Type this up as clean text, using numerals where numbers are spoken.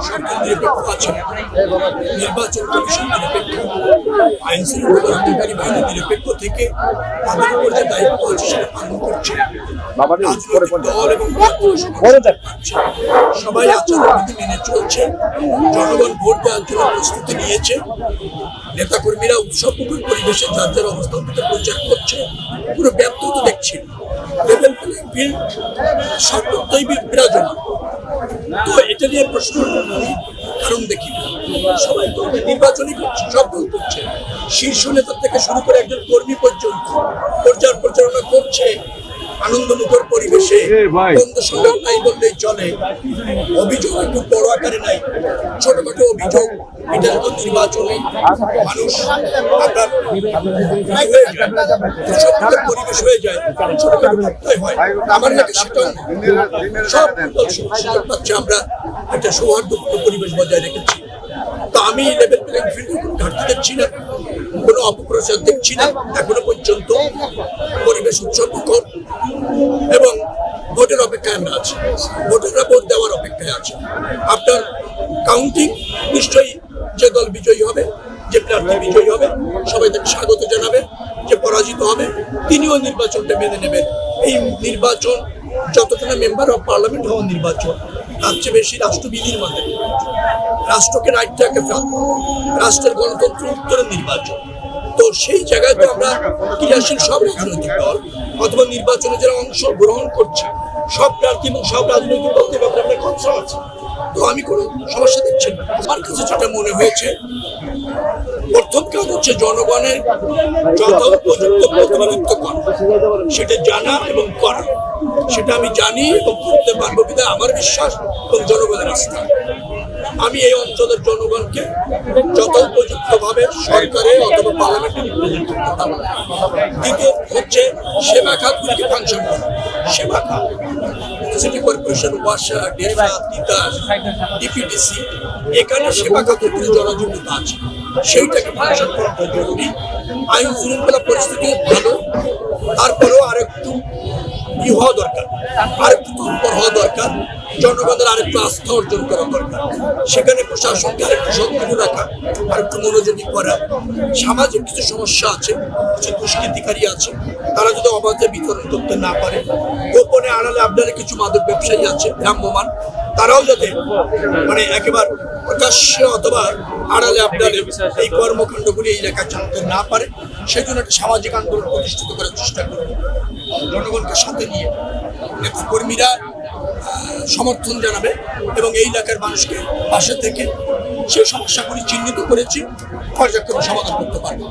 সরকার নিরপেক্ষ আছে, নির্বাচন কমিশন নিরপেক্ষ, আইন শৃঙ্খলা রক্ষাকারী বাহিনী নিরপেক্ষ থেকে তাদের উপর যে দায়িত্ব আছে সেটা পালন করছে। রাজনৈতিক দল এবং সবাই আচরণবিধি মেনে চলছে। জনগণ ভোট দেওয়ার জন্য প্রস্তুতি নিয়েছে। নেতাকর্মীরা উৎসবমুখর পরিবেশে যার যার অবস্থান থেকে প্রচার করছে। পুরো ব্যর্থতা দেখছি। লেভেল প্লেইং ফিল্ড সর্বত্রই বিরাজমান। তো এটা নিয়ে প্রশ্ন কারণ দেখি সবাই তো নির্বাচনই করছে, সব দল করছে, শীর্ষ নেতা থেকে শুরু করে একজন কর্মী পর্যন্ত প্রচার প্রচারণা করছে আনন্দমুখর পরিবেশে। বন্ধ সংঘাত নাই বললেই চলে। অভিযোগ একটু বড় আকারে নাই, ছোটখাটো অভিযোগ। এটা যখন নির্বাচনে মানুষ আপনার পরিবেশ হয়ে যায়, ছোটখাটো হয়, আমার কাছে সেটাও সব সুযোগ পাচ্ছে। আমরা একটা সৌহার্দ্যপূর্ণ পরিবেশ বজায় রেখেছি। তো আমি লেভেল প্লেইং ফিল্ড ঘাটতি দেখছি না, কোনো অপপ্রচার দেখছি না এখনো পর্যন্ত। পরিবেশ উৎসবমুখর এবং ভোটের অপেক্ষায় আমরা আছি। ভোটাররা ভোট দেওয়ার অপেক্ষায় আছে। আপনার কাউন্টিং নিশ্চয়ই যে দল বিজয়ী হবে, যে প্রার্থী বিজয়ী হবে, সবাই তাকে স্বাগত জানাবে। যে পরাজিত হবে তিনিও নির্বাচনটা মেনে নেবেন। এই নির্বাচন যতটা না মেম্বার অফ পার্লামেন্ট হওয়ার নির্বাচন, তার চেয়ে বেশি রাষ্ট্রবিধির মানে রাষ্ট্রকে রাইটটাকে রাষ্ট্রের গণতন্ত্র উত্তরের নির্বাচন। তো সেই জায়গায় তো আমরা ক্রিয়াশীল সব রাজনৈতিক দল অথবা নির্বাচনে যারা অংশগ্রহণ করছে সব প্রার্থী এবং সব রাজনৈতিক দলকে ব্যাপারে আমরা কনসার্ন আছে। তো আমি কোনো সমস্যা দেখছি না। আমার কাছে যেটা মনে হয়েছে, প্রথম কাজ হচ্ছে জনগণের যথোপযুক্ত প্রতিনিধিত্ব করা, সেটা জানা এবং করা। সেটা আমি জানি এবং করতে পারবো বিধায় আমার বিশ্বাস এবং জনগণের আস্থা। আমি এই অঞ্চলের জনগণকে যথোপযুক্তভাবে সরকারে অথবা পার্লামেন্টে রিপ্রেজেন্ট করতে পারবো। দ্বিতীয় হচ্ছে সেবা খাতগুলিকে ফাংশন করা। সেবা খাত, সিটি কর্পোরেশন, ওয়াসা, ডেফা, তিতাস, ডিপিডিসি, এখানে সেবা খাতের কিছু জনযোগ্যতা আছে, সেইটাকে ফাংশন করাটা জরুরি। আইন শৃঙ্খলা পরিস্থিতি ভালো, তারপরেও আরেকটু হওয়া দরকার, আরেকটু তৎপর হওয়া দরকার। জনগণের আরেকটু আস্থা অর্জন করা দরকার। সেখানে প্রশাসনকে আরেকটু সক্রিয় রাখা, আরেকটু মনোযোগী করা। সামাজিক কিছু সমস্যা আছে, কিছু দুষ্কৃতিকারী আছে, তারা যদি অবাধে বিতরণ করতে না পারে, গোপনে আড়ালে আপনারা কিছু মাদক ব্যবসায়ী আছে ভ্রাম্যমান, তারাও যাতে মানে একেবারে প্রকাশ্যে অথবা আড়ালে আপনাদের এই কর্মকাণ্ডগুলি এই এলাকায় চালাতে না পারে, সেই জন্য একটা সামাজিক আন্দোলন প্রতিষ্ঠিত করার চেষ্টা করবে। জনগণকে সাথে নিয়ে নেতা কর্মীরা সমর্থন জানাবে এবং এই এলাকার মানুষকে পাশে থেকে সেই সমস্যাগুলি চিহ্নিত করেছি পর্যায়ক্রমে সমাধান করতে পারবে।